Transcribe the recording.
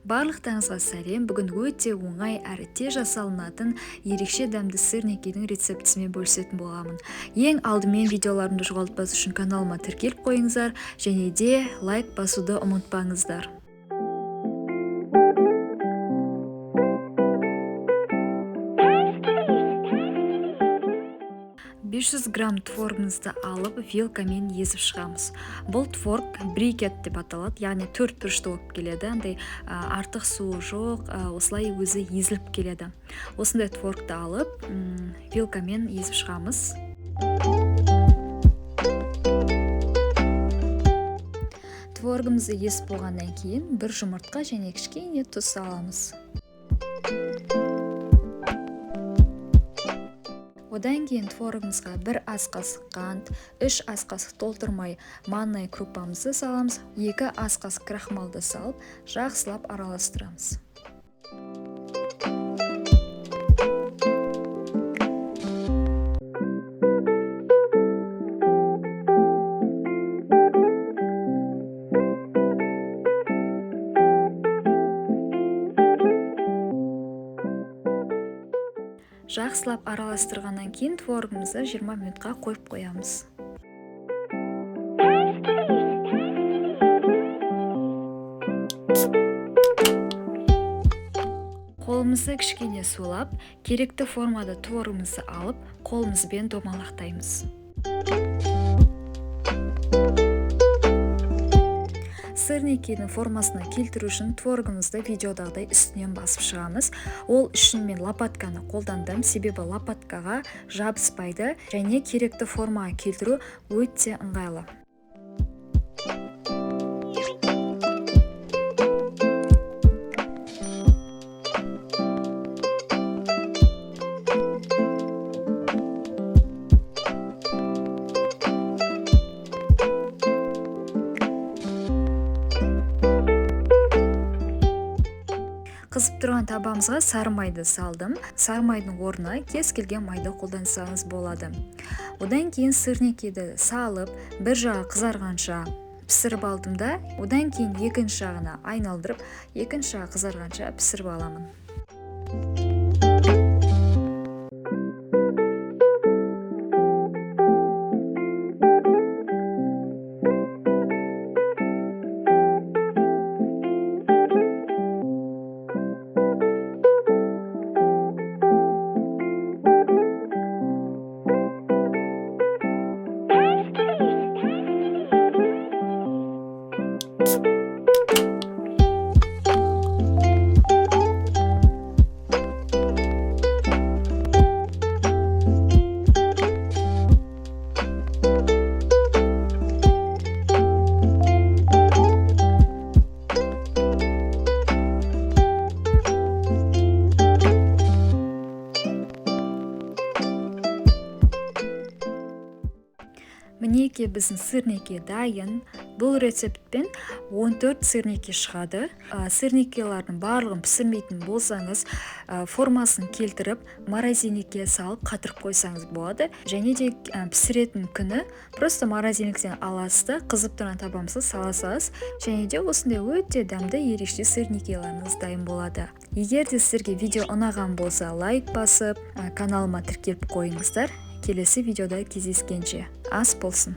Барлықтарыңызға сәлем. Бүгін өте оңай әрі тез жасалынатын ерекше дәмді сырникидің рецептісімен бөлісетін боламын. Ең алдымен видеоларымды жоғалтпас үшін каналыма тіркеліп қойыңыздар және де лайк басуды ұмытпаңыздар. 500 грамм творогымызды алып вилкамен езіп шығамыз. Бұл творог брикет деп аталады, яғни 4 бұрышты болып келеді. Андай артық суы жоқ, осылай өзі езіліп келеді. Осындай творогты алып вилкамен езіп шығамыз. Творогымызды езіп болғаннан кейін бір жұмыртқа және кішкене тұз саламыз. Одан кейін творогымызға 1 ас қасық қант, 3 ас қасық толтырмай манной крупамызды саламыз, 2 ас қасық крахмалды салып, жақсылап араластырамыз. Жақсылап араластырғаннан кейін творогымызды 20 минутқа қойып қоямыз. Қолымызды кішкене сулап, керекті формада творогымызды алып, қолымызбен домалақтаймыз. Сырникидің формасына келтіру үшін творогымызды видеодағыдай үстінен басып шығамыз. Ол үшін мен лопатканы қолдандым, себебі лопаткаға жабыспайды және керекті формаға келтіру өте ыңғайлы. Қызып тұрған табамызға сары майды салдым. Сары майдың орнына кез келген майды қолдансаңыз болады. Одан кейін сырникиді салып, бір жағы қызарғанша пісіріп алдым да, одан кейін екінші жағына айналдырып, екінші жағы қызарғанша пісіріп аламын. Мінеке біздің сырники дайын. Бұл рецептпен 14 сырники шығады. Сырникилардың барлығын пісірмейтін болсаңыз, формасын келтіріп, морозильникке салып қатырып қойсаңыз болады. Және де пісіретін күні просто морозильниктен аласыз, қызып тұрған табамызды саласыз, және де осындай өте дәмді ерекше сырникиларыңыз дайын болады. Егер де сіздерге видео ұнаған болса, лайк басып, каналыма тіркеліп қойыңыздар. Келесі видеода кездескенше ас болсын.